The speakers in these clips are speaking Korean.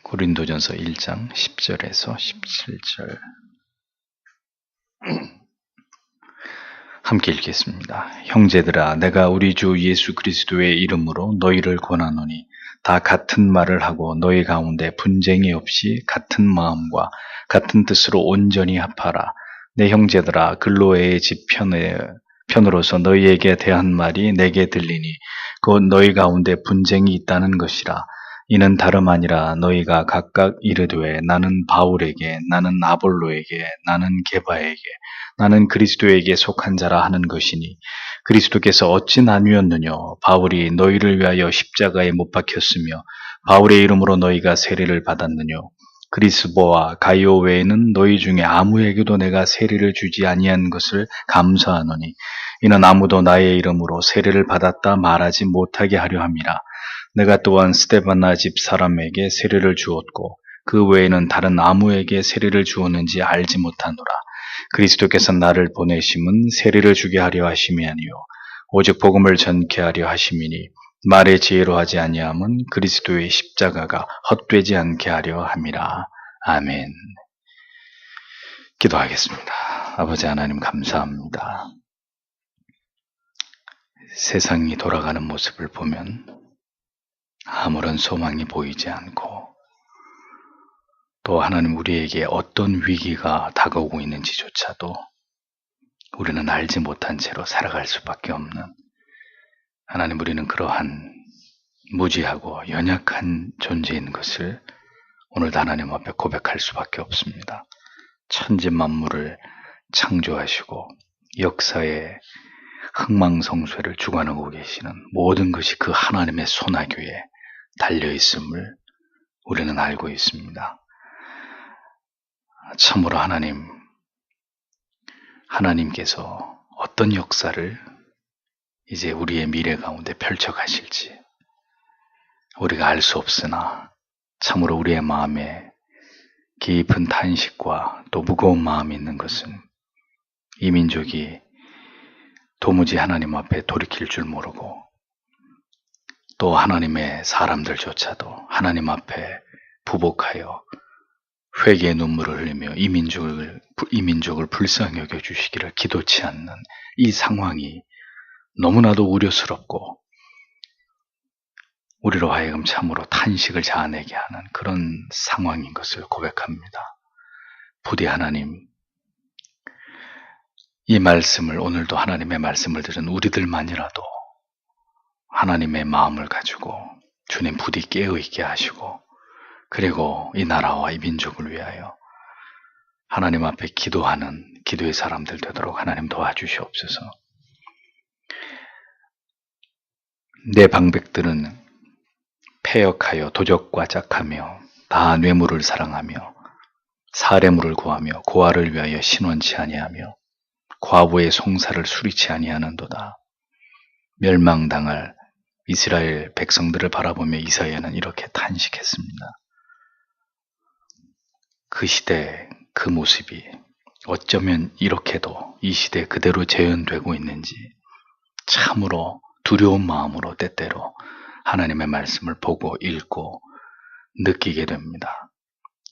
고린도전서 1장 10절에서 17절 함께 읽겠습니다. 형제들아, 내가 우리 주 예수 그리스도의 이름으로 너희를 권하노니 다 같은 말을 하고 너희 가운데 분쟁이 없이 같은 마음과 같은 뜻으로 온전히 합하라. 내 형제들아, 글로에의 집 편으로서 너희에게 대한 말이 내게 들리니 곧 너희 가운데 분쟁이 있다는 것이라. 이는 다름 아니라 너희가 각각 이르되 나는 바울에게, 나는 아볼로에게, 나는 게바에게, 나는 그리스도에게 속한 자라 하는 것이니 그리스도께서 어찌 나뉘었느냐? 바울이 너희를 위하여 십자가에 못 박혔으며 바울의 이름으로 너희가 세례를 받았느냐? 그리스보와 가이오 외에는 너희 중에 아무에게도 내가 세례를 주지 아니한 것을 감사하노니 이는 아무도 나의 이름으로 세례를 받았다 말하지 못하게 하려 함이라. 내가 또한 스데바나 집 사람에게 세례를 주었고 그 외에는 다른 아무에게 세례를 주었는지 알지 못하노라. 그리스도께서 나를 보내심은 세례를 주게 하려 하심이 아니요 오직 복음을 전케 하려 하심이니 말의 지혜로 하지 아니함은 그리스도의 십자가가 헛되지 않게 하려 함이라. 아멘. 기도하겠습니다. 아버지 하나님 감사합니다. 세상이 돌아가는 모습을 보면 아무런 소망이 보이지 않고 또 하나님 우리에게 어떤 위기가 다가오고 있는지조차도 우리는 알지 못한 채로 살아갈 수밖에 없는 하나님, 우리는 그러한 무지하고 연약한 존재인 것을 오늘도 하나님 앞에 고백할 수밖에 없습니다. 천지 만물을 창조하시고 역사의 흥망성쇠를 주관하고 계시는 모든 것이 그 하나님의 손아귀에 달려있음을 우리는 알고 있습니다. 참으로 하나님께서 어떤 역사를 이제 우리의 미래 가운데 펼쳐가실지 우리가 알 수 없으나 참으로 우리의 마음에 깊은 탄식과 또 무거운 마음이 있는 것은 이 민족이 도무지 하나님 앞에 돌이킬 줄 모르고 또 하나님의 사람들조차도 하나님 앞에 부복하여 회개의 눈물을 흘리며 이 민족을 불쌍히 여겨주시기를 기도치 않는 이 상황이 너무나도 우려스럽고 우리로 하여금 참으로 탄식을 자아내게 하는 그런 상황인 것을 고백합니다. 부디 하나님, 이 말씀을 오늘도 하나님의 말씀을 들은 우리들만이라도 하나님의 마음을 가지고 주님 부디 깨어있게 하시고 그리고 이 나라와 이 민족을 위하여 하나님 앞에 기도하는 기도의 사람들 되도록 하나님 도와주시옵소서. 내 방백들은 패역하여 도적과 짝하며 다 뇌물을 사랑하며 사례물을 구하며 고아를 위하여 신원치 아니하며 과부의 송사를 수리치 아니하는도다. 멸망당할 이스라엘 백성들을 바라보며 이사야는 이렇게 탄식했습니다. 그 시대 그 모습이 어쩌면 이렇게도 이 시대 그대로 재현되고 있는지 참으로 두려운 마음으로 때때로 하나님의 말씀을 보고 읽고 느끼게 됩니다.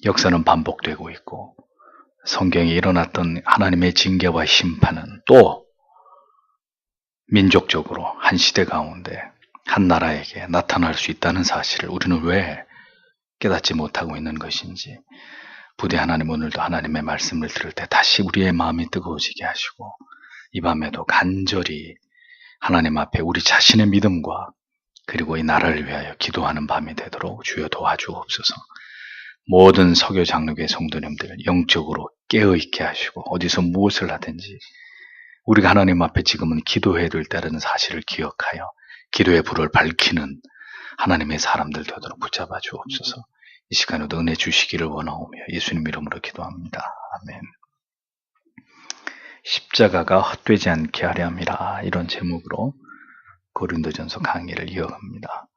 역사는 반복되고 있고 성경에 일어났던 하나님의 징계와 심판은 또 민족적으로 한 시대 가운데 한 나라에게 나타날 수 있다는 사실을 우리는 왜 깨닫지 못하고 있는 것인지 부디 하나님 오늘도 하나님의 말씀을 들을 때 다시 우리의 마음이 뜨거워지게 하시고 이 밤에도 간절히 하나님 앞에 우리 자신의 믿음과 그리고 이 나라를 위하여 기도하는 밤이 되도록 주여 도와주옵소서. 모든 서교 장로교회 성도님들 영적으로 깨어있게 하시고 어디서 무엇을 하든지 우리가 하나님 앞에 지금은 기도해야 될 때라는 사실을 기억하여 기도의 불을 밝히는 하나님의 사람들 되도록 붙잡아 주옵소서. 이 시간에도 은혜 주시기를 원하오며 예수님 이름으로 기도합니다. 아멘. 십자가가 헛되지 않게 하려 함이라, 이런 제목으로 고린도전서 강의를 이어갑니다.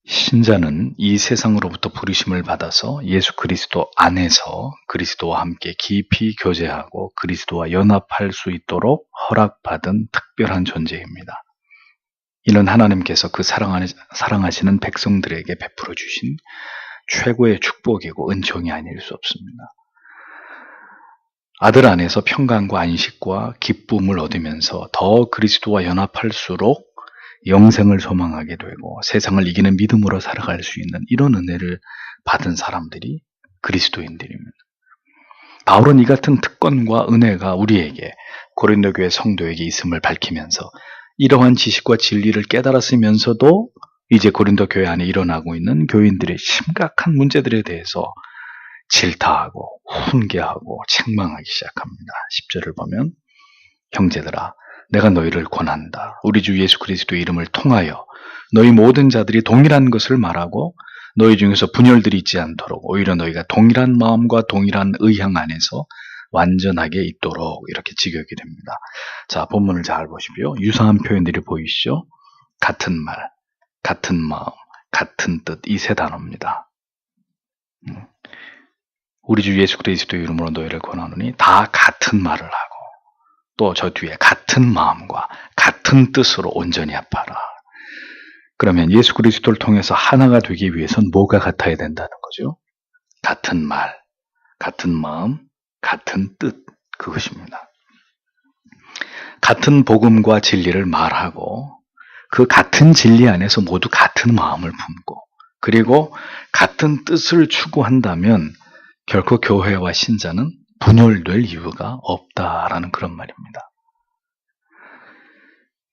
신자는 이 세상으로부터 부르심을 받아서 예수 그리스도 안에서 그리스도와 함께 깊이 교제하고 그리스도와 연합할 수 있도록 허락받은 특별한 존재입니다. 이는 하나님께서 그 사랑하시는 백성들에게 베풀어 주신 최고의 축복이고 은총이 아닐 수 없습니다. 아들 안에서 평강과 안식과 기쁨을 얻으면서 더 그리스도와 연합할수록 영생을 소망하게 되고 세상을 이기는 믿음으로 살아갈 수 있는 이런 은혜를 받은 사람들이 그리스도인들입니다. 바울은 이 같은 특권과 은혜가 우리에게 고린도 교회 성도에게 있음을 밝히면서 이러한 지식과 진리를 깨달았으면서도 이제 고린도 교회 안에 일어나고 있는 교인들의 심각한 문제들에 대해서 질타하고 훈계하고 책망하기 시작합니다. 10절을 보면 형제들아 내가 너희를 권한다. 우리 주 예수 그리스도의 이름을 통하여 너희 모든 자들이 동일한 것을 말하고 너희 중에서 분열들이 있지 않도록 오히려 너희가 동일한 마음과 동일한 의향 안에서 완전하게 있도록 이렇게 직역이 됩니다. 자, 본문을 잘 보십시오. 유사한 표현들이 보이시죠? 같은 말, 같은 마음, 같은 뜻, 이 세 단어입니다. 우리 주 예수 그리스도의 이름으로 너희를 권하노니 다 같은 말을 하고 또 저 뒤에 같은 마음과 같은 뜻으로 온전히 합하라. 그러면 예수 그리스도를 통해서 하나가 되기 위해서는 뭐가 같아야 된다는 거죠? 같은 말, 같은 마음, 같은 뜻, 그것입니다. 같은 복음과 진리를 말하고 그 같은 진리 안에서 모두 같은 마음을 품고 그리고 같은 뜻을 추구한다면 결코 교회와 신자는 분열될 이유가 없다라는 그런 말입니다.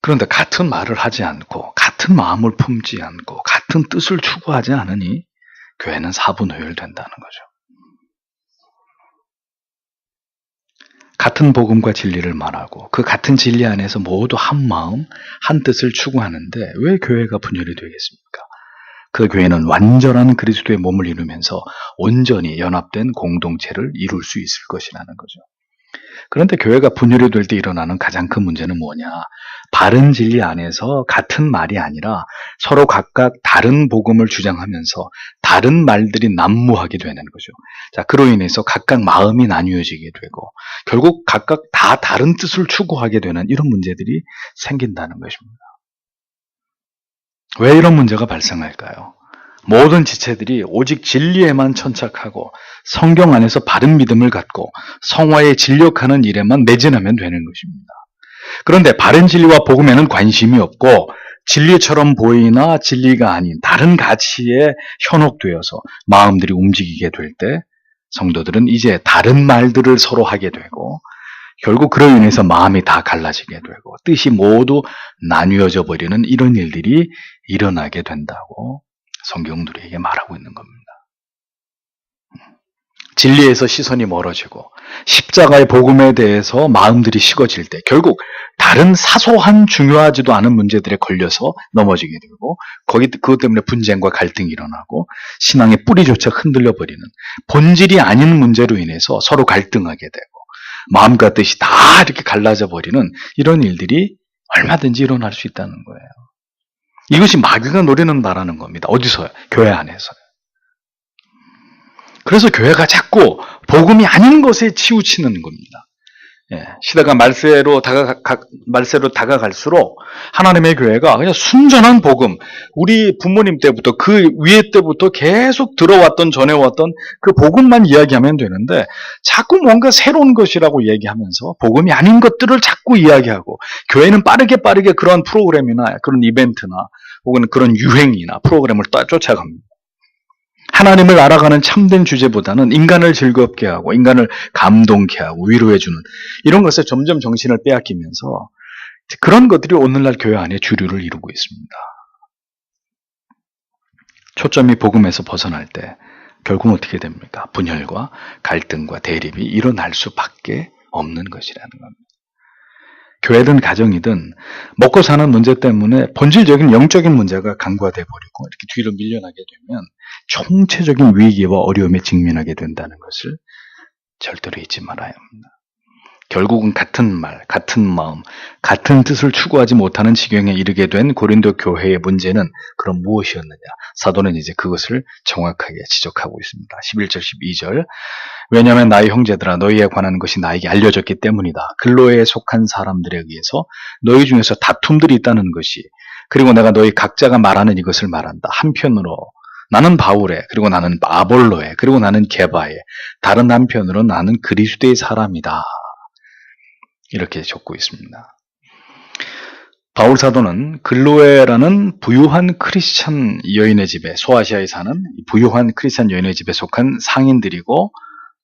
그런데 같은 말을 하지 않고 같은 마음을 품지 않고 같은 뜻을 추구하지 않으니 교회는 사분오열된다는 거죠. 같은 복음과 진리를 말하고 그 같은 진리 안에서 모두 한 마음, 한 뜻을 추구하는데 왜 교회가 분열이 되겠습니까? 그 교회는 완전한 그리스도의 몸을 이루면서 온전히 연합된 공동체를 이룰 수 있을 것이라는 거죠. 그런데 교회가 분열이 될 때 일어나는 가장 큰 문제는 뭐냐? 바른 진리 안에서 같은 말이 아니라 서로 각각 다른 복음을 주장하면서 다른 말들이 난무하게 되는 거죠. 자, 그로 인해서 각각 마음이 나뉘어지게 되고 결국 각각 다 다른 뜻을 추구하게 되는 이런 문제들이 생긴다는 것입니다. 왜 이런 문제가 발생할까요? 모든 지체들이 오직 진리에만 천착하고 성경 안에서 바른 믿음을 갖고 성화에 진력하는 일에만 매진하면 되는 것입니다. 그런데 바른 진리와 복음에는 관심이 없고 진리처럼 보이나 진리가 아닌 다른 가치에 현혹되어서 마음들이 움직이게 될 때 성도들은 이제 다른 말들을 서로 하게 되고 결국 그로 인해서 마음이 다 갈라지게 되고 뜻이 모두 나뉘어져 버리는 이런 일들이 일어나게 된다고 성경은 우리에게 말하고 있는 겁니다. 진리에서 시선이 멀어지고 십자가의 복음에 대해서 마음들이 식어질 때 결국 다른 사소한 중요하지도 않은 문제들에 걸려서 넘어지게 되고 그것 때문에 분쟁과 갈등이 일어나고 신앙의 뿌리조차 흔들려 버리는 본질이 아닌 문제로 인해서 서로 갈등하게 되고 마음과 뜻이 다 이렇게 갈라져 버리는 이런 일들이 얼마든지 일어날 수 있다는 거예요. 이것이 마귀가 노리는 바라는 겁니다. 어디서요? 교회 안에서요. 그래서 교회가 자꾸 복음이 아닌 것에 치우치는 겁니다. 시대가 말세로 다가갈수록 하나님의 교회가 그냥 순전한 복음, 우리 부모님 때부터 그 위에 때부터 계속 들어왔던 전해왔던 그 복음만 이야기하면 되는데 자꾸 뭔가 새로운 것이라고 얘기하면서 복음이 아닌 것들을 자꾸 이야기하고 교회는 빠르게 그러한 프로그램이나 그런 이벤트나 혹은 그런 유행이나 프로그램을 쫓아갑니다. 하나님을 알아가는 참된 주제보다는 인간을 즐겁게 하고 인간을 감동케 하고 위로해주는 이런 것에 점점 정신을 빼앗기면서 그런 것들이 오늘날 교회 안에 주류를 이루고 있습니다. 초점이 복음에서 벗어날 때 결국은 어떻게 됩니까? 분열과 갈등과 대립이 일어날 수밖에 없는 것이라는 겁니다. 교회든 가정이든 먹고 사는 문제 때문에 본질적인 영적인 문제가 간과돼 버리고 이렇게 뒤로 밀려나게 되면 총체적인 위기와 어려움에 직면하게 된다는 것을 절대로 잊지 말아야 합니다. 결국은 같은 말, 같은 마음, 같은 뜻을 추구하지 못하는 지경에 이르게 된 고린도 교회의 문제는 그럼 무엇이었느냐? 사도는 이제 그것을 정확하게 지적하고 있습니다. 11절, 12절. 왜냐하면 나의 형제들아 너희에 관한 것이 나에게 알려졌기 때문이다. 근로에 속한 사람들에 의해서 너희 중에서 다툼들이 있다는 것이 그리고 내가 너희 각자가 말하는 이것을 말한다. 한편으로 나는 바울의, 그리고 나는 아볼로의, 그리고 나는 게바의, 다른 한편으로는 나는 그리스도의 사람이다. 이렇게 적고 있습니다. 바울 사도는 글로에라는 부유한 크리스찬 여인의 집에, 소아시아에 사는 부유한 크리스찬 여인의 집에 속한 상인들이고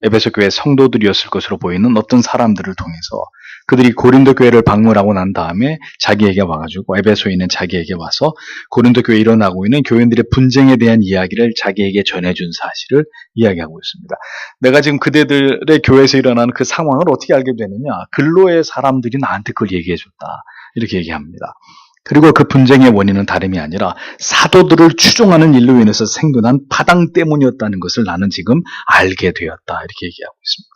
에베소 교회 성도들이었을 것으로 보이는 어떤 사람들을 통해서 그들이 고린도 교회를 방문하고 난 다음에 자기에게 와가지고, 에베소에 있는 자기에게 와서 고린도 교회에 일어나고 있는 교인들의 분쟁에 대한 이야기를 자기에게 전해준 사실을 이야기하고 있습니다. 내가 지금 그대들의 교회에서 일어나는 그 상황을 어떻게 알게 되느냐? 글로의 사람들이 나한테 그걸 얘기해줬다. 이렇게 얘기합니다. 그리고 그 분쟁의 원인은 다름이 아니라 사도들을 추종하는 일로 인해서 생겨난 파당 때문이었다는 것을 나는 지금 알게 되었다. 이렇게 얘기하고 있습니다.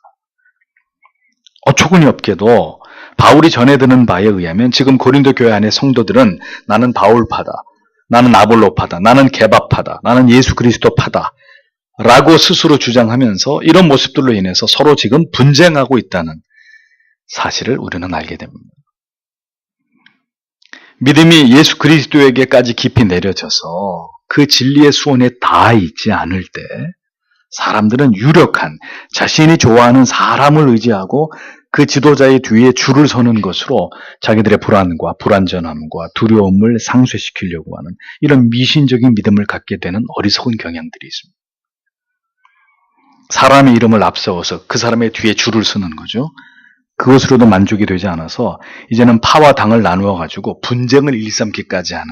어처구니 없게도 바울이 전해드는 바에 의하면 지금 고린도 교회 안의 성도들은 나는 바울파다, 나는 아볼로파다, 나는 게바파다, 나는 예수 그리스도파다 라고 스스로 주장하면서 이런 모습들로 인해서 서로 지금 분쟁하고 있다는 사실을 우리는 알게 됩니다. 믿음이 예수 그리스도에게까지 깊이 내려져서 그 진리의 수온에 닿아 있지 않을 때 사람들은 유력한 자신이 좋아하는 사람을 의지하고 그 지도자의 뒤에 줄을 서는 것으로 자기들의 불안과 불안전함과 두려움을 상쇄시키려고 하는 이런 미신적인 믿음을 갖게 되는 어리석은 경향들이 있습니다. 사람의 이름을 앞세워서 그 사람의 뒤에 줄을 서는 거죠. 그것으로도 만족이 되지 않아서 이제는 파와 당을 나누어 가지고 분쟁을 일삼기까지 하는,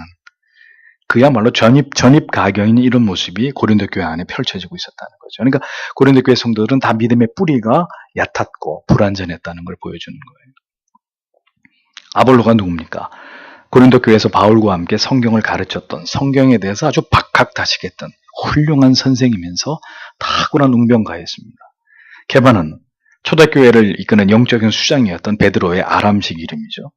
그야말로 전입가경인 이런 모습이 고린도 교회 안에 펼쳐지고 있었다는 거죠. 그러니까 고린도 교회 성도들은 다 믿음의 뿌리가 얕았고 불완전했다는 걸 보여주는 거예요. 아볼로가 누굽니까? 고린도 교회에서 바울과 함께 성경을 가르쳤던, 성경에 대해서 아주 박학다식했던 훌륭한 선생이면서 탁월한 웅변가였습니다. 게바는 초대교회를 이끄는 영적인 수장이었던 베드로의 아람식 이름이죠.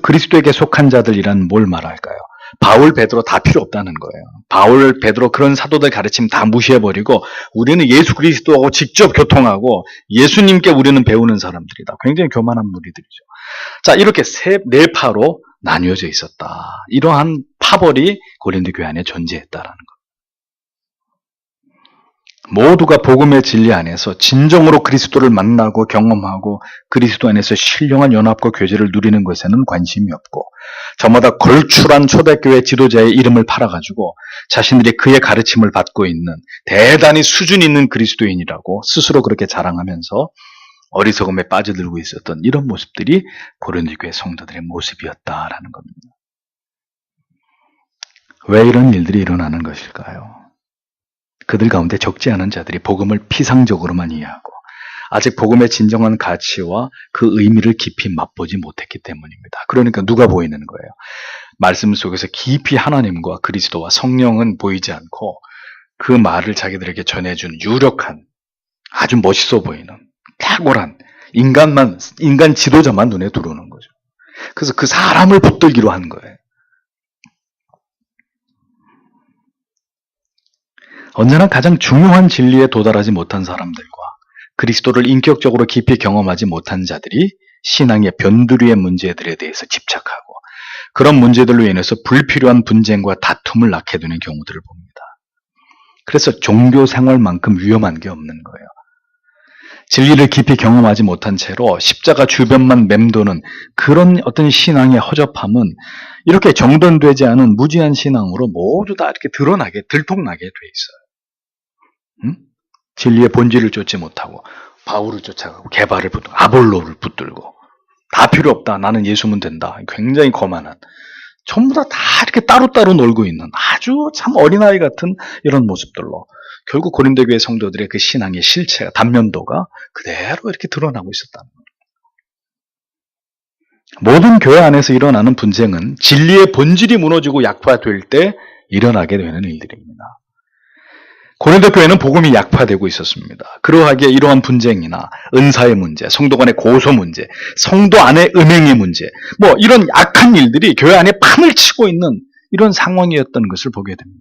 그리스도에게 속한 자들이란 뭘 말할까요? 바울, 베드로 다 필요 없다는 거예요. 바울, 베드로 그런 사도들 가르침 다 무시해버리고 우리는 예수 그리스도하고 직접 교통하고 예수님께 우리는 배우는 사람들이다. 굉장히 교만한 무리들이죠. 자, 이렇게 네 파로 나뉘어져 있었다. 이러한 파벌이 고린도 교회 안에 존재했다라는 것. 모두가 복음의 진리 안에서 진정으로 그리스도를 만나고 경험하고 그리스도 안에서 신령한 연합과 교제를 누리는 것에는 관심이 없고, 저마다 걸출한 초대교회 지도자의 이름을 팔아가지고 자신들이 그의 가르침을 받고 있는 대단히 수준 있는 그리스도인이라고 스스로 그렇게 자랑하면서 어리석음에 빠져들고 있었던 이런 모습들이 고린도 교회 성도들의 모습이었다라는 겁니다. 왜 이런 일들이 일어나는 것일까요? 그들 가운데 적지 않은 자들이 복음을 피상적으로만 이해하고 아직 복음의 진정한 가치와 그 의미를 깊이 맛보지 못했기 때문입니다. 그러니까 누가 보이는 거예요? 말씀 속에서 깊이 하나님과 그리스도와 성령은 보이지 않고 그 말을 자기들에게 전해준 유력한, 아주 멋있어 보이는 탁월한 인간 지도자만 눈에 들어오는 거죠. 그래서 그 사람을 붙들기로 한 거예요. 언제나 가장 중요한 진리에 도달하지 못한 사람들과 그리스도를 인격적으로 깊이 경험하지 못한 자들이 신앙의 변두리의 문제들에 대해서 집착하고 그런 문제들로 인해서 불필요한 분쟁과 다툼을 낳게 되는 경우들을 봅니다. 그래서 종교 생활만큼 위험한 게 없는 거예요. 진리를 깊이 경험하지 못한 채로 십자가 주변만 맴도는 그런 어떤 신앙의 허접함은 이렇게 정돈되지 않은 무지한 신앙으로 모두 다 이렇게 들통나게 돼 있어요. 진리의 본질을 쫓지 못하고 바울을 쫓아가고 게바를 붙들고 아볼로를 붙들고 다 필요 없다. 나는 예수면 된다. 굉장히 거만한, 전부 다 이렇게 따로따로 놀고 있는 아주 참 어린아이 같은 이런 모습들로 결국 고린도 교회 성도들의 그 신앙의 실체가, 단면도가 그대로 이렇게 드러나고 있었다는 거예요. 모든 교회 안에서 일어나는 분쟁은 진리의 본질이 무너지고 약화될 때 일어나게 되는 일들입니다. 고린도 교회는 복음이 약화되고 있었습니다. 그러하기에 이러한 분쟁이나 은사의 문제, 성도 간의 고소 문제, 성도 안의 음행의 문제, 이런 악한 일들이 교회 안에 판을 치고 있는 이런 상황이었던 것을 보게 됩니다.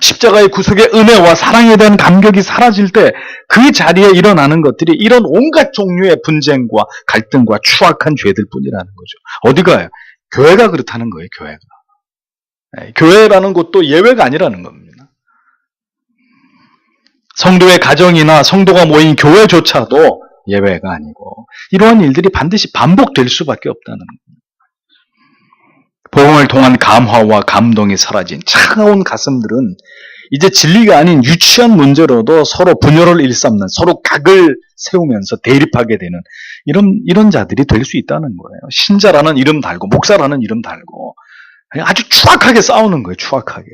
십자가의 구속의 은혜와 사랑에 대한 감격이 사라질 때 그 자리에 일어나는 것들이 이런 온갖 종류의 분쟁과 갈등과 추악한 죄들 뿐이라는 거죠. 어디가요? 교회가 그렇다는 거예요, 교회가. 교회라는 곳도 예외가 아니라는 겁니다. 성도의 가정이나 성도가 모인 교회조차도 예외가 아니고 이러한 일들이 반드시 반복될 수밖에 없다는 겁니다. 복음을 통한 감화와 감동이 사라진 차가운 가슴들은 이제 진리가 아닌 유치한 문제로도 서로 분열을 일삼는, 서로 각을 세우면서 대립하게 되는 이런 자들이 될 수 있다는 거예요. 신자라는 이름 달고 목사라는 이름 달고 아주 추악하게 싸우는 거예요. 추악하게.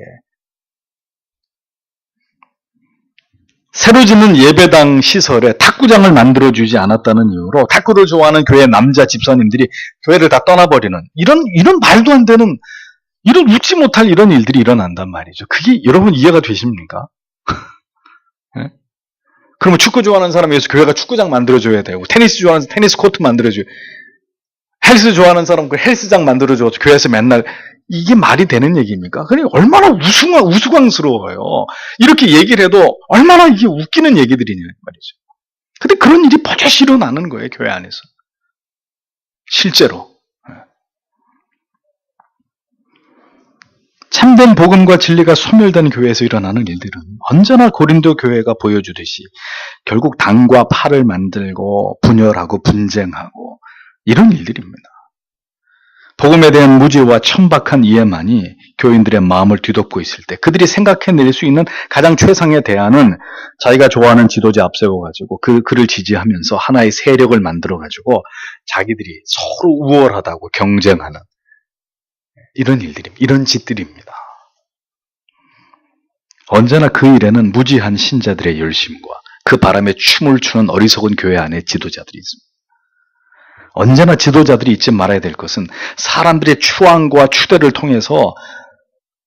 새로 짓는 예배당 시설에 탁구장을 만들어주지 않았다는 이유로 탁구를 좋아하는 교회 남자 집사님들이 교회를 다 떠나버리는 이런 말도 안 되는, 이런 웃지 못할 이런 일들이 일어난단 말이죠. 그게 여러분 이해가 되십니까? 네? 그러면 축구 좋아하는 사람이 위해서 교회가 축구장 만들어줘야 되고, 테니스 좋아하는 사람 테니스 코트 만들어줘야, 헬스 좋아하는 사람 그 헬스장 만들어줘서 교회에서 맨날, 이게 말이 되는 얘기입니까? 그러니 얼마나 우스꽝스러워요. 이렇게 얘기를 해도 얼마나 이게 웃기는 얘기들이냐 말이죠. 근데 그런 일이 버젓이 일어나는 거예요. 교회 안에서. 실제로. 참된 복음과 진리가 소멸된 교회에서 일어나는 일들은 언제나 고린도 교회가 보여주듯이 결국 당과 파를 만들고 분열하고 분쟁하고 이런 일들입니다. 복음에 대한 무지와 천박한 이해만이 교인들의 마음을 뒤덮고 있을 때 그들이 생각해낼 수 있는 가장 최상의 대안은 자기가 좋아하는 지도자 앞세워가지고 그를 지지하면서 하나의 세력을 만들어가지고 자기들이 서로 우월하다고 경쟁하는 이런 일들입니다. 이런 짓들입니다. 언제나 그 일에는 무지한 신자들의 열심과 그 바람에 춤을 추는 어리석은 교회 안에 지도자들이 있습니다. 언제나 지도자들이 잊지 말아야 될 것은 사람들의 추앙과 추대를 통해서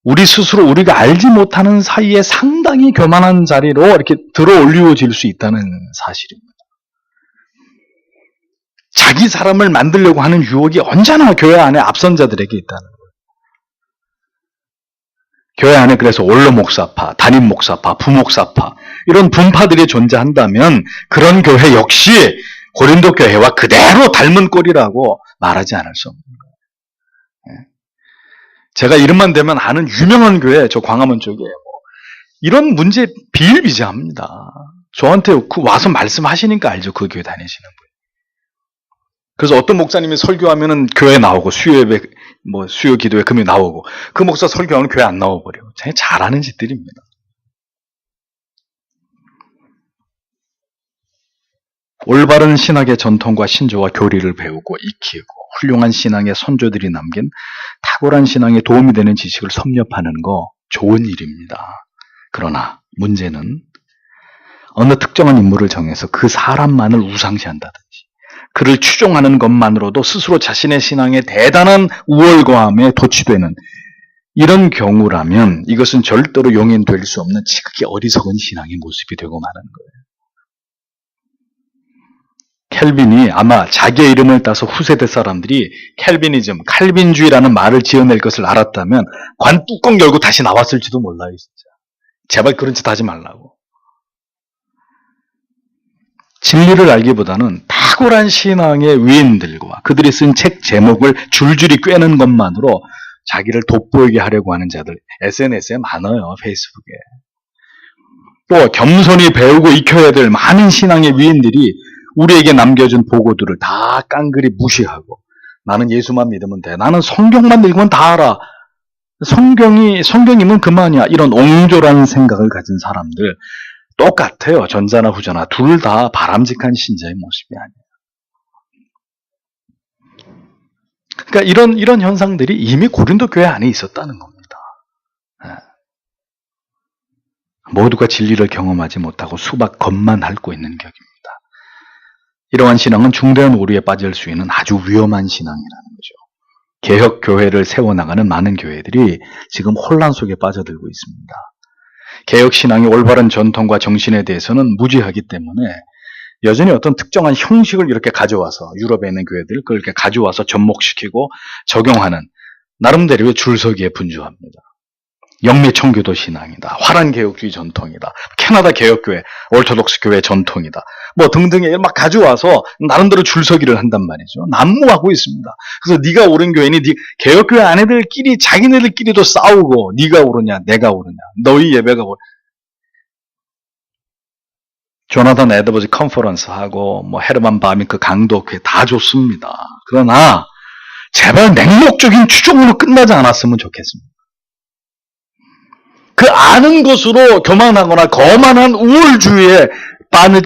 우리 스스로 우리가 알지 못하는 사이에 상당히 교만한 자리로 이렇게 들어 올려질 수 있다는 사실입니다. 자기 사람을 만들려고 하는 유혹이 언제나 교회 안에 앞선 자들에게 있다는 거예요. 교회 안에 그래서 원로 목사파, 담임 목사파, 부목사파 이런 분파들이 존재한다면 그런 교회 역시 고린도 교회와 그대로 닮은 꼴이라고 말하지 않을 수 없는 거예요. 제가 이름만 대면 아는 유명한 교회, 저 광화문 쪽에 이런 문제 비일비재합니다. 저한테 와서 말씀하시니까 알죠. 그 교회 다니시는 분. 그래서 어떤 목사님이 설교하면은 교회 나오고 수요 기도회 금요 나오고 그 목사 설교하면 교회 안 나와버려. 제가 잘하는 짓들입니다. 올바른 신학의 전통과 신조와 교리를 배우고 익히고 훌륭한 신앙의 선조들이 남긴 탁월한 신앙에 도움이 되는 지식을 섭렵하는 거 좋은 일입니다. 그러나 문제는 어느 특정한 인물을 정해서 그 사람만을 우상시한다든지 그를 추종하는 것만으로도 스스로 자신의 신앙에 대단한 우월감에 도취되는 이런 경우라면 이것은 절대로 용인될 수 없는 지극히 어리석은 신앙의 모습이 되고 마는 거예요. 켈빈이 아마 자기의 이름을 따서 후세대 사람들이 켈빈이즘, 칼빈주의라는 말을 지어낼 것을 알았다면 관 뚜껑 열고 다시 나왔을지도 몰라요. 진짜. 제발 그런 짓 하지 말라고. 진리를 알기보다는 탁월한 신앙의 위인들과 그들이 쓴 책 제목을 줄줄이 꿰는 것만으로 자기를 돋보이게 하려고 하는 자들 SNS에 많아요. 페이스북에. 또 겸손히 배우고 익혀야 될 많은 신앙의 위인들이 우리에게 남겨준 보고들을 다 깡그리 무시하고 나는 예수만 믿으면 돼. 나는 성경만 읽으면 다 알아. 성경이면 그만이야. 이런 옹졸한 생각을 가진 사람들 똑같아요. 전자나 후자나 둘 다 바람직한 신자의 모습이 아니에요. 그러니까 이런 현상들이 이미 고린도 교회 안에 있었다는 겁니다. 모두가 진리를 경험하지 못하고 수박 겉만 핥고 있는 격입니다. 이러한 신앙은 중대한 오류에 빠질 수 있는 아주 위험한 신앙이라는 거죠. 개혁 교회를 세워나가는 많은 교회들이 지금 혼란 속에 빠져들고 있습니다. 개혁 신앙의 올바른 전통과 정신에 대해서는 무지하기 때문에 여전히 어떤 특정한 형식을 이렇게 가져와서 유럽에 있는 교회들 그걸 이렇게 가져와서 접목시키고 적용하는 나름대로의 줄서기에 분주합니다. 영미 청교도 신앙이다. 화란 개혁주의 전통이다. 캐나다 개혁교회, 오르토독스 교회 전통이다. 뭐 등등의 막 가져와서 나름대로 줄서기를 한단 말이죠. 난무하고 있습니다. 그래서 네가 옳은 교회니 개혁교회 아내들끼리 자기네들끼리도 싸우고 네가 옳으냐 내가 옳으냐 너희 예배가 옳으냐. 조나단 에드워즈 컨퍼런스하고 뭐 헤르만 바밍크 강독회 다 좋습니다. 그러나 제발 맹목적인 추종으로 끝나지 않았으면 좋겠습니다. 그 아는 것으로 교만하거나 거만한 우월주의에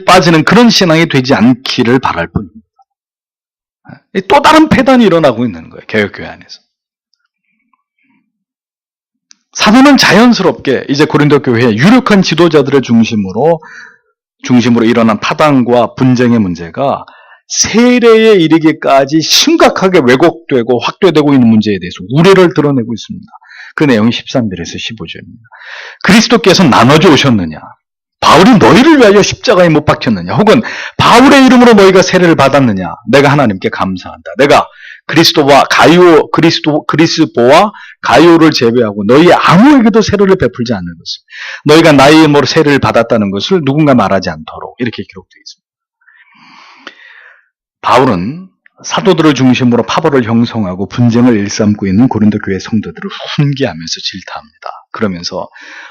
빠지는 그런 신앙이 되지 않기를 바랄 뿐입니다. 또 다른 폐단이 일어나고 있는 거예요. 개혁교회 안에서. 사도는 자연스럽게 이제 고린도 교회의 유력한 지도자들을 중심으로 일어난 파당과 분쟁의 문제가 세례에 이르기까지 심각하게 왜곡되고 확대되고 있는 문제에 대해서 우려를 드러내고 있습니다. 그 내용이 13절에서 15절입니다. 그리스도께서 나눠져 오셨느냐? 바울이 너희를 위하여 십자가에 못 박혔느냐? 혹은 바울의 이름으로 너희가 세례를 받았느냐? 내가 하나님께 감사한다. 내가 그리스도와 가이오를 제외하고 너희 아무에게도 세례를 베풀지 않는 것을, 너희가 나의 이름으로 세례를 받았다는 것을 누군가 말하지 않도록 이렇게 기록되어 있습니다. 바울은 사도들을 중심으로 파벌을 형성하고 분쟁을 일삼고 있는 고린도 교회 성도들을 훈계하면서 질타합니다. 그러면서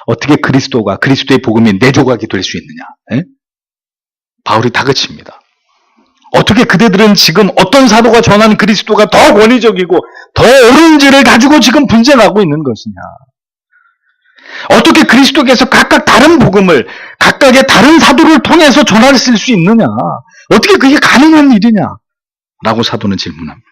어떻게 그리스도의 복음이 내 조각이 될 수 있느냐? 바울이 다그칩니다. 어떻게 그대들은 지금 어떤 사도가 전한 그리스도가 더 권위적이고 더 옳은지를 가지고 지금 분쟁하고 있는 것이냐? 어떻게 그리스도께서 각각 다른 복음을 각각의 다른 사도를 통해서 전하실 수 있느냐? 어떻게 그게 가능한 일이냐? 라고 사도는 질문합니다.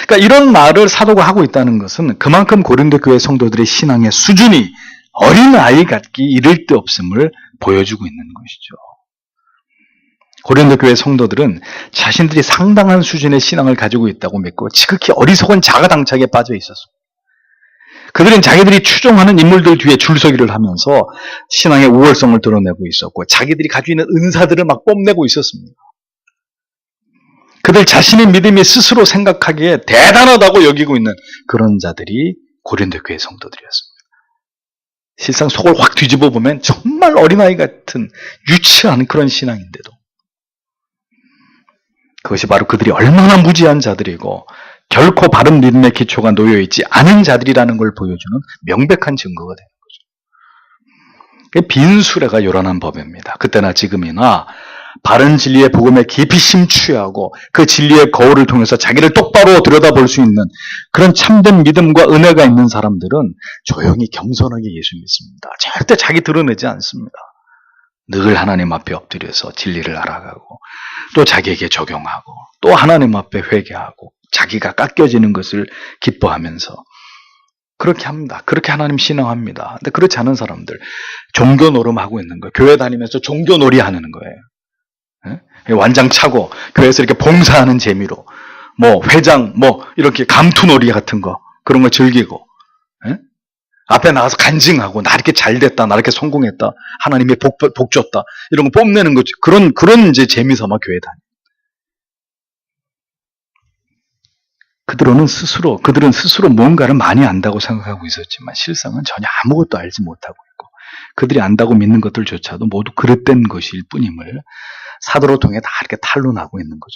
그러니까 이런 말을 사도가 하고 있다는 것은 그만큼 고린도 교회 성도들의 신앙의 수준이 어린아이 같기 이를 데 없음을 보여주고 있는 것이죠. 고린도 교회 성도들은 자신들이 상당한 수준의 신앙을 가지고 있다고 믿고 지극히 어리석은 자가당착에 빠져 있었습니다. 그들은 자기들이 추종하는 인물들 뒤에 줄서기를 하면서 신앙의 우월성을 드러내고 있었고 자기들이 가지고 있는 은사들을 막 뽐내고 있었습니다. 그들 자신의 믿음이 스스로 생각하기에 대단하다고 여기고 있는 그런 자들이 고린도 교회 성도들이었습니다. 실상 속을 확 뒤집어 보면 정말 어린아이 같은 유치한 그런 신앙인데도 그것이 바로 그들이 얼마나 무지한 자들이고 결코 바른 믿음의 기초가 놓여있지 않은 자들이라는 걸 보여주는 명백한 증거가 되는 거죠. 빈수레가 요란한 법입니다. 그때나 지금이나 바른 진리의 복음에 깊이 심취하고 그 진리의 거울을 통해서 자기를 똑바로 들여다볼 수 있는 그런 참된 믿음과 은혜가 있는 사람들은 조용히 겸손하게 예수 믿습니다. 절대 자기 드러내지 않습니다. 늘 하나님 앞에 엎드려서 진리를 알아가고 또 자기에게 적용하고 또 하나님 앞에 회개하고 자기가 깎여지는 것을 기뻐하면서 그렇게 합니다. 그렇게 하나님 신앙합니다. 근데 그렇지 않은 사람들 종교 노름하고 있는 거예요. 교회 다니면서 종교 놀이 하는 거예요. 완장 차고 교회에서 이렇게 봉사하는 재미로 뭐 회장 뭐 이렇게 감투놀이 같은 거 그런 거 즐기고 앞에 나가서 간증하고 나 이렇게 잘 됐다 나 이렇게 성공했다 하나님이 복 줬다 이런 거 뽐내는 거죠. 그런 이제 재미삼아 교회 다니. 그들은 스스로 뭔가를 많이 안다고 생각하고 있었지만 실상은 전혀 아무것도 알지 못하고 있고 그들이 안다고 믿는 것들조차도 모두 그릇된 것일 뿐임을 사도를 통해 다 이렇게 탄론하고 있는 거죠.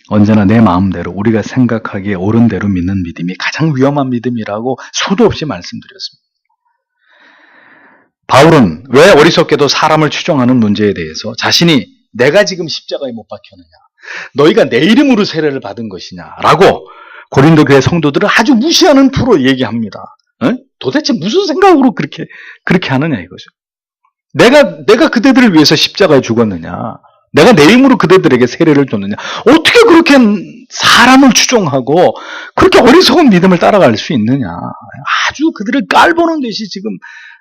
언제나 내 마음대로 우리가 생각하기에 옳은 대로 믿는 믿음이 가장 위험한 믿음이라고 수도 없이 말씀드렸습니다. 바울은 왜 어리석게도 사람을 추종하는 문제에 대해서 자신이 내가 지금 십자가에 못 박혔느냐 너희가 내 이름으로 세례를 받은 것이냐라고 고린도 교회 성도들을 아주 무시하는 투로 얘기합니다. 도대체 무슨 생각으로 그렇게 하느냐 이거죠. 내가 그대들을 위해서 십자가에 죽었느냐? 내가 내 힘으로 그대들에게 세례를 줬느냐? 어떻게 그렇게 사람을 추종하고 그렇게 어리석은 믿음을 따라갈 수 있느냐? 아주 그들을 깔보는 듯이 지금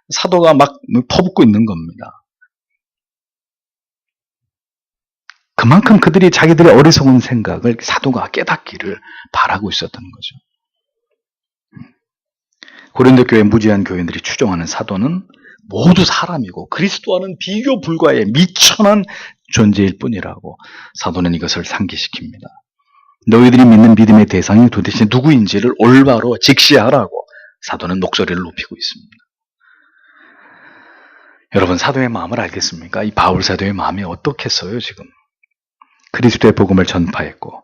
사도가 막 퍼붓고 있는 겁니다. 그만큼 그들이 자기들의 어리석은 생각을 사도가 깨닫기를 바라고 있었던 거죠. 고린도 교회 무지한 교인들이 추종하는 사도는 모두 사람이고 그리스도와는 비교 불가의 미천한 존재일 뿐이라고 사도는 이것을 상기시킵니다. 너희들이 믿는 믿음의 대상이 도대체 누구인지를 올바로 직시하라고 사도는 목소리를 높이고 있습니다. 여러분, 사도의 마음을 알겠습니까? 이 바울 사도의 마음이 어떻겠어요, 지금? 그리스도의 복음을 전파했고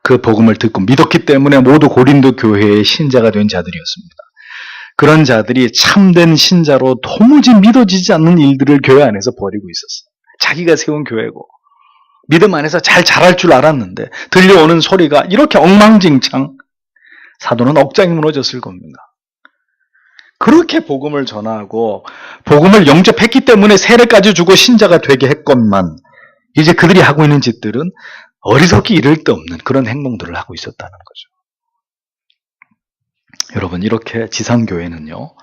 그 복음을 듣고 믿었기 때문에 모두 고린도 교회의 신자가 된 자들이었습니다. 그런 자들이 참된 신자로 도무지 믿어지지 않는 일들을 교회 안에서 벌이고 있었어요. 자기가 세운 교회고 믿음 안에서 잘 자랄 줄 알았는데 들려오는 소리가 이렇게 엉망진창, 사도는 억장이 무너졌을 겁니다. 그렇게 복음을 전하고 복음을 영접했기 때문에 세례까지 주고 신자가 되게 했건만 이제 그들이 하고 있는 짓들은 어리석기 이를 데 없는 그런 행동들을 하고 있었다는 거죠. 여러분, 이렇게 지상교회는요,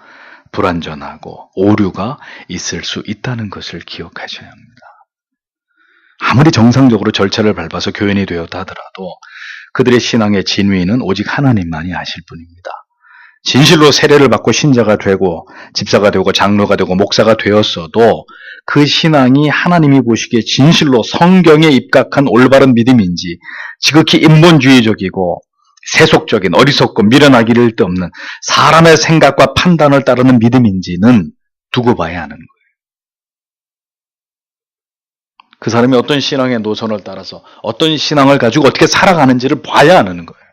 불완전하고 오류가 있을 수 있다는 것을 기억하셔야 합니다. 아무리 정상적으로 절차를 밟아서 교인이 되었다 하더라도 그들의 신앙의 진위는 오직 하나님만이 아실 뿐입니다. 진실로 세례를 받고 신자가 되고 집사가 되고 장로가 되고 목사가 되었어도 그 신앙이 하나님이 보시기에 진실로 성경에 입각한 올바른 믿음인지 지극히 인본주의적이고 세속적인 어리석고 미련하기를 데 없는 사람의 생각과 판단을 따르는 믿음인지는 두고 봐야 하는 거예요. 그 사람이 어떤 신앙의 노선을 따라서 어떤 신앙을 가지고 어떻게 살아가는지를 봐야 하는 거예요.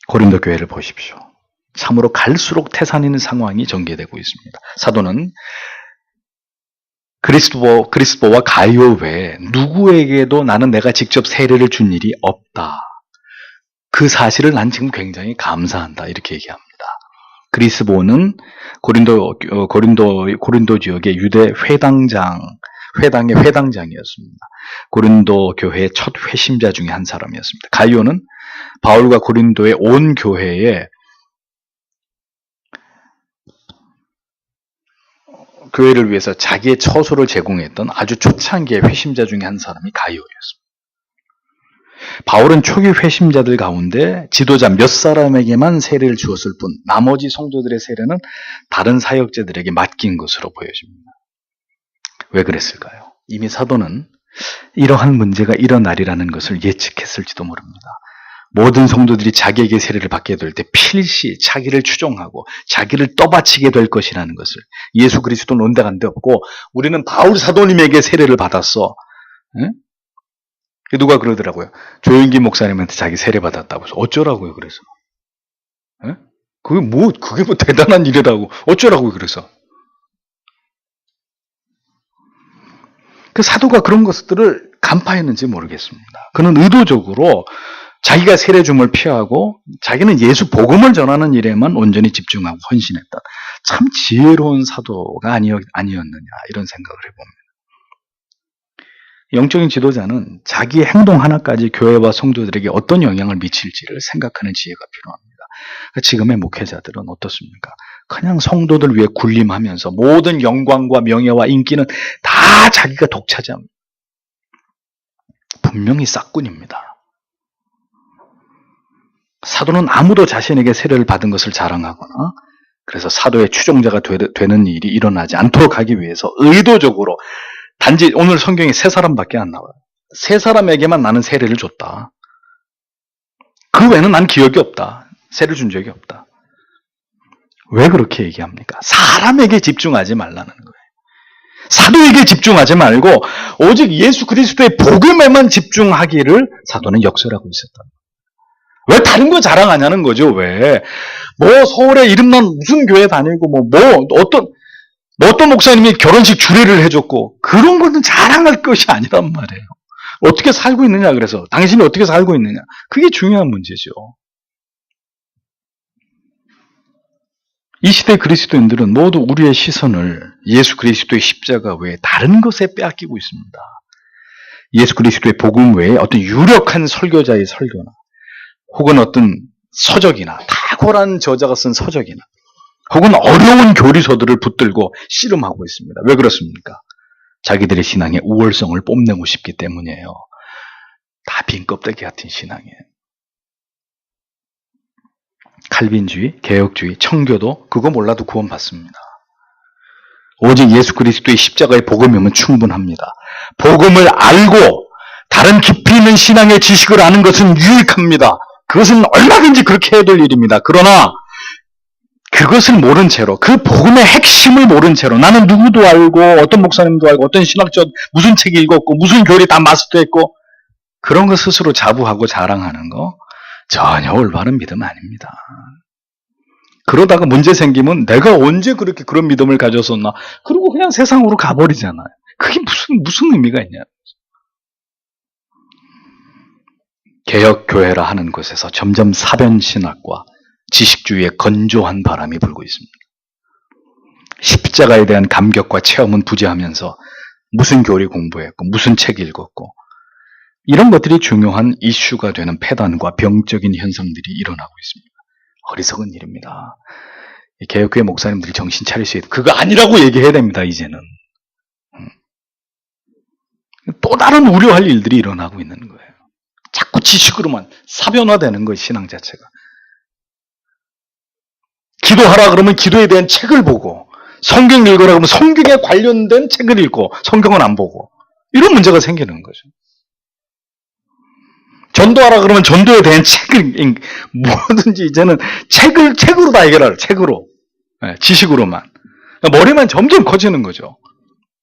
고린도 교회를 보십시오. 참으로 갈수록 태산인 상황이 전개되고 있습니다. 사도는 그리스도와 가이오 외에 누구에게도 나는 내가 직접 세례를 준 일이 없다. 그 사실을 난 지금 굉장히 감사한다. 이렇게 얘기합니다. 그리스도는 고린도 지역의 유대 회당의 회당장이었습니다. 고린도 교회의 첫 회심자 중에 한 사람이었습니다. 가이오는 바울과 고린도의 온 교회에 교회를 위해서 자기의 처소를 제공했던 아주 초창기의 회심자 중에 한 사람이 가이오였습니다. 바울은 초기 회심자들 가운데 지도자 몇 사람에게만 세례를 주었을 뿐 나머지 성도들의 세례는 다른 사역자들에게 맡긴 것으로 보여집니다. 왜 그랬을까요? 이미 사도는 이러한 문제가 일어나리라는 것을 예측했을지도 모릅니다. 모든 성도들이 자기에게 세례를 받게 될 때 필시 자기를 추종하고 자기를 떠받치게 될 것이라는 것을, 예수 그리스도는 온데간데 없고 우리는 바울 사도님에게 세례를 받았어. 응? 누가 그러더라고요. 조영기 목사님한테 자기 세례 받았다고 해서 어쩌라고요, 그래서. 응? 그게 뭐 대단한 일이라고 어쩌라고요, 그래서. 그 사도가 그런 것들을 간파했는지 모르겠습니다. 그는 의도적으로 자기가 세례줌을 피하고 자기는 예수 복음을 전하는 일에만 온전히 집중하고 헌신했다. 참 지혜로운 사도가 아니었느냐 이런 생각을 해봅니다. 영적인 지도자는 자기의 행동 하나까지 교회와 성도들에게 어떤 영향을 미칠지를 생각하는 지혜가 필요합니다. 지금의 목회자들은 어떻습니까? 그냥 성도들 위해 군림하면서 모든 영광과 명예와 인기는 다 자기가 독차지합니다. 분명히 싹군입니다. 사도는 아무도 자신에게 세례를 받은 것을 자랑하거나 그래서 사도의 추종자가 되는 일이 일어나지 않도록 하기 위해서 의도적으로 단지 오늘 성경에 3사람밖에 안 나와요. 3사람에게만 나는 세례를 줬다. 그 외에는 난 기억이 없다. 세례를 준 적이 없다. 왜 그렇게 얘기합니까? 사람에게 집중하지 말라는 거예요. 사도에게 집중하지 말고 오직 예수 그리스도의 복음에만 집중하기를 사도는 역설하고 있었다. 왜 다른 거 자랑하냐는 거죠, 왜. 서울에 이름난 무슨 교회 다니고, 어떤 목사님이 결혼식 주례를 해줬고, 그런 거는 자랑할 것이 아니란 말이에요. 어떻게 살고 있느냐, 그래서. 당신이 어떻게 살고 있느냐. 그게 중요한 문제죠. 이 시대 그리스도인들은 모두 우리의 시선을 예수 그리스도의 십자가 외에 다른 것에 빼앗기고 있습니다. 예수 그리스도의 복음 외에 어떤 유력한 설교자의 설교나, 혹은 어떤 서적이나 탁월한 저자가 쓴 서적이나 혹은 어려운 교리서들을 붙들고 씨름하고 있습니다. 왜 그렇습니까? 자기들의 신앙의 우월성을 뽐내고 싶기 때문이에요. 다 빈 껍데기 같은 신앙이에요. 칼빈주의, 개혁주의, 청교도 그거 몰라도 구원받습니다. 오직 예수 그리스도의 십자가의 복음이면 충분합니다. 복음을 알고 다른 깊이 있는 신앙의 지식을 아는 것은 유익합니다. 그것은 얼마든지 그렇게 해야 될 일입니다. 그러나 그것을 모른 채로, 그 복음의 핵심을 모른 채로, 나는 누구도 알고 어떤 목사님도 알고 어떤 신학적 무슨 책 읽었고 무슨 교리 다 마스터했고, 그런 거 스스로 자부하고 자랑하는 거 전혀 올바른 믿음 아닙니다. 그러다가 문제 생기면 내가 언제 그렇게 그런 믿음을 가졌었나, 그리고 그냥 세상으로 가버리잖아요. 그게 무슨 의미가 있냐. 개혁교회라 하는 곳에서 점점 사변신학과 지식주의의 건조한 바람이 불고 있습니다. 십자가에 대한 감격과 체험은 부재하면서 무슨 교리 공부했고 무슨 책 읽었고, 이런 것들이 중요한 이슈가 되는 폐단과 병적인 현상들이 일어나고 있습니다. 어리석은 일입니다. 개혁교회 목사님들이 정신 차리셔야 돼요. 그거 아니라고 얘기해야 됩니다. 이제는. 또 다른 우려할 일들이 일어나고 있는 거예요. 자꾸 지식으로만 사변화되는 거예요. 신앙 자체가. 기도하라 그러면 기도에 대한 책을 보고, 성경 읽으라 그러면 성경에 관련된 책을 읽고 성경은 안 보고, 이런 문제가 생기는 거죠. 전도하라 그러면 전도에 대한 책을, 뭐든지 이제는 책으로 다 해결하라. 책으로. 네, 지식으로만. 머리만 점점 커지는 거죠.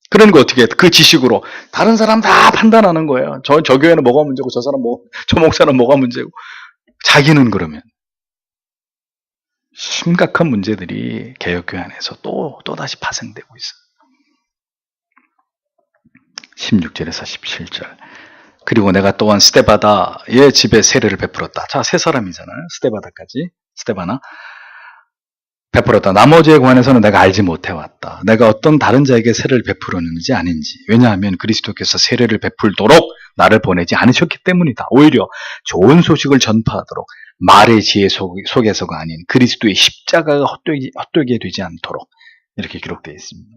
그러니까 어떻게 해? 그 지식으로 다른 사람 다 판단하는 거예요. 저 교회는 뭐가 문제고 저 사람 저 목사는 뭐가 문제고. 자기는 그러면 심각한 문제들이 개혁교회 안에서 또다시 파생되고 있어요. 16절에서 17절. 그리고 내가 또한 스데바다의 집에 세례를 베풀었다. 자, 세 사람이잖아요. 스데바나. 베풀었다. 나머지에 관해서는 내가 알지 못해왔다. 내가 어떤 다른 자에게 세례를 베풀었는지 아닌지. 왜냐하면 그리스도께서 세례를 베풀도록 나를 보내지 않으셨기 때문이다. 오히려 좋은 소식을 전파하도록 말의 지혜 속에서가 아닌 그리스도의 십자가가 헛되게 되지 않도록, 이렇게 기록되어 있습니다.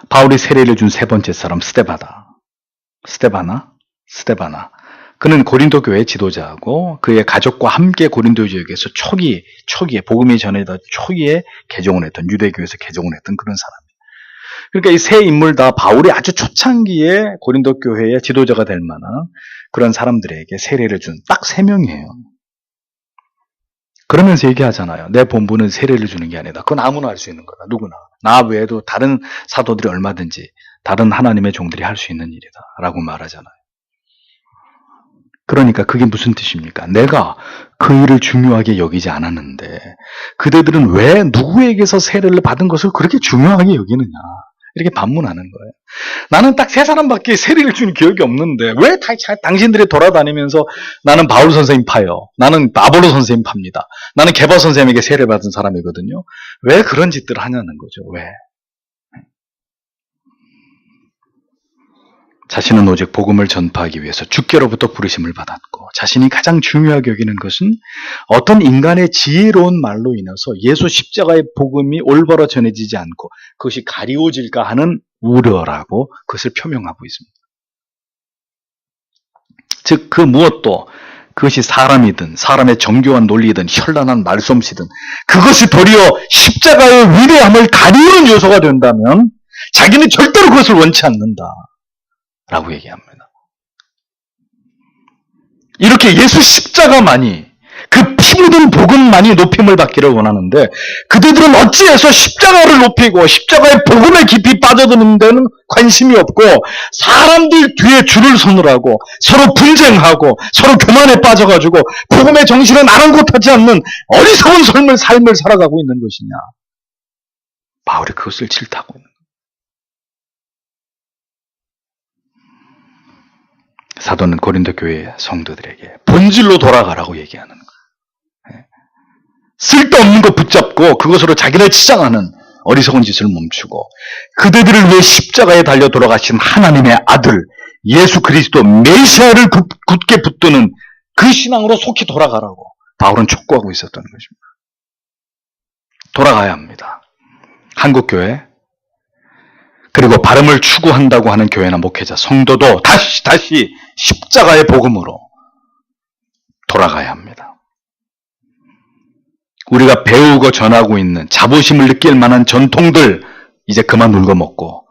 바울이 세례를 준 세 번째 사람 스데바나. 그는 고린도 교회의 지도자하고 그의 가족과 함께 고린도 지역에서 초기에 복음이 전해지던 초기에 개종을 했던, 유대교에서 개종을 했던 그런 사람이에요. 그러니까 이 세 인물 다 바울이 아주 초창기에 고린도 교회의 지도자가 될 만한 그런 사람들에게 세례를 준 딱 3명이에요. 그러면서 얘기하잖아요. 내 본분은 세례를 주는 게 아니다. 그건 아무나 할 수 있는 거다. 누구나. 나 외에도 다른 사도들이 얼마든지 다른 하나님의 종들이 할 수 있는 일이다 라고 말하잖아요. 그러니까 그게 무슨 뜻입니까? 내가 그 일을 중요하게 여기지 않았는데 그대들은 왜 누구에게서 세례를 받은 것을 그렇게 중요하게 여기느냐, 이렇게 반문하는 거예요. 나는 딱 3사람밖에 세례를 준 기억이 없는데 왜 당신들이 돌아다니면서 나는 바울 선생님 파요, 나는 아볼로 선생님 팝니다, 나는 게바 선생님에게 세례를 받은 사람이거든요. 왜 그런 짓들을 하냐는 거죠. 왜? 자신은 오직 복음을 전파하기 위해서 주께로부터 부르심을 받았고, 자신이 가장 중요하게 여기는 것은 어떤 인간의 지혜로운 말로 인해서 예수 십자가의 복음이 올바로 전해지지 않고 그것이 가리워질까 하는 우려라고 그것을 표명하고 있습니다. 즉 그 무엇도, 그것이 사람이든 사람의 정교한 논리든 현란한 말솜씨든 그것이 도리어 십자가의 위대함을 가리우는 요소가 된다면 자기는 절대로 그것을 원치 않는다 라고 얘기합니다. 이렇게 예수 십자가만이, 그 피 묻은 복음만이 높임을 받기를 원하는데 그들은 어찌해서 십자가를 높이고 십자가의 복음에 깊이 빠져드는 데는 관심이 없고 사람들 뒤에 줄을 서느라고 서로 분쟁하고 서로 교만에 빠져가지고 복음의 정신은 아랑곳하지 않는 어리석은 삶을 살아가고 있는 것이냐. 바울이 그것을 질타하고 있는 거예요. 사도는 고린도 교회 성도들에게 본질로 돌아가라고 얘기하는 거예요. 쓸데없는 거 붙잡고 그것으로 자기를 치장하는 어리석은 짓을 멈추고 그대들을 위해 십자가에 달려 돌아가신 하나님의 아들 예수 그리스도 메시아를 굳게 붙드는 그 신앙으로 속히 돌아가라고 바울은 촉구하고 있었던 것입니다. 돌아가야 합니다. 한국교회, 그리고 바름을 추구한다고 하는 교회나 목회자, 성도도 다시 십자가의 복음으로 돌아가야 합니다. 우리가 배우고 전하고 있는 자부심을 느낄 만한 전통들 이제 그만 울거먹고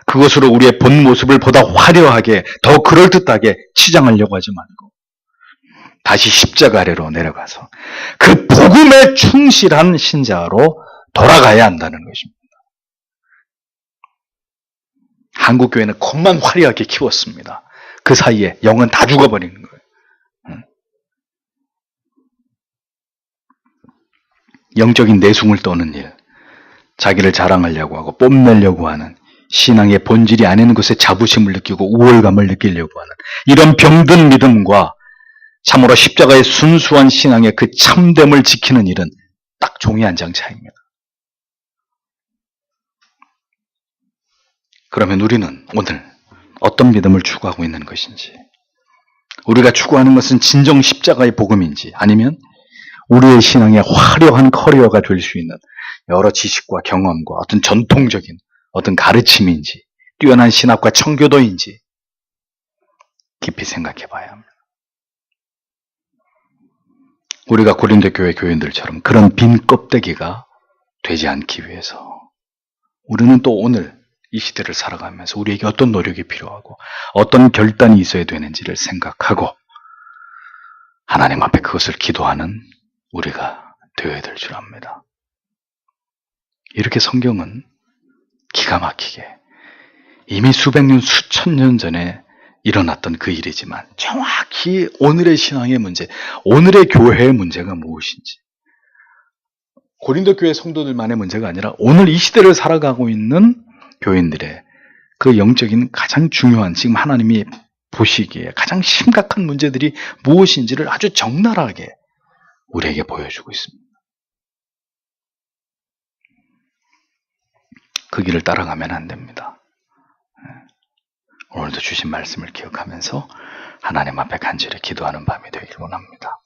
그것으로 우리의 본 모습을 보다 화려하게, 더 그럴듯하게 치장하려고 하지 말고 다시 십자가 아래로 내려가서 그 복음에 충실한 신자로 돌아가야 한다는 것입니다. 한국교회는 겉만 화려하게 키웠습니다. 그 사이에 영은 다 죽어버리는 거예요. 영적인 내숭을 떠는 일, 자기를 자랑하려고 하고 뽐내려고 하는, 신앙의 본질이 아닌 것에 자부심을 느끼고 우월감을 느끼려고 하는 이런 병든 믿음과 참으로 십자가의 순수한 신앙의 그 참됨을 지키는 일은 딱 종이 한 장 차이입니다. 그러면 우리는 오늘 어떤 믿음을 추구하고 있는 것인지, 우리가 추구하는 것은 진정 십자가의 복음인지, 아니면 우리의 신앙의 화려한 커리어가 될 수 있는 여러 지식과 경험과 어떤 전통적인 어떤 가르침인지, 뛰어난 신학과 청교도인지 깊이 생각해 봐야 합니다. 우리가 고린도 교회 교인들처럼 그런 빈 껍데기가 되지 않기 위해서 우리는 또 오늘 이 시대를 살아가면서 우리에게 어떤 노력이 필요하고 어떤 결단이 있어야 되는지를 생각하고 하나님 앞에 그것을 기도하는 우리가 되어야 될 줄 압니다. 이렇게 성경은 기가 막히게 이미 수백 년, 수천 년 전에 일어났던 그 일이지만 정확히 오늘의 신앙의 문제, 오늘의 교회의 문제가 무엇인지, 고린도 교회 성도들만의 문제가 아니라 오늘 이 시대를 살아가고 있는 교인들의 그 영적인 가장 중요한, 지금 하나님이 보시기에 가장 심각한 문제들이 무엇인지를 아주 적나라하게 우리에게 보여주고 있습니다. 그 길을 따라가면 안 됩니다. 오늘도 주신 말씀을 기억하면서 하나님 앞에 간절히 기도하는 밤이 되길 원합니다.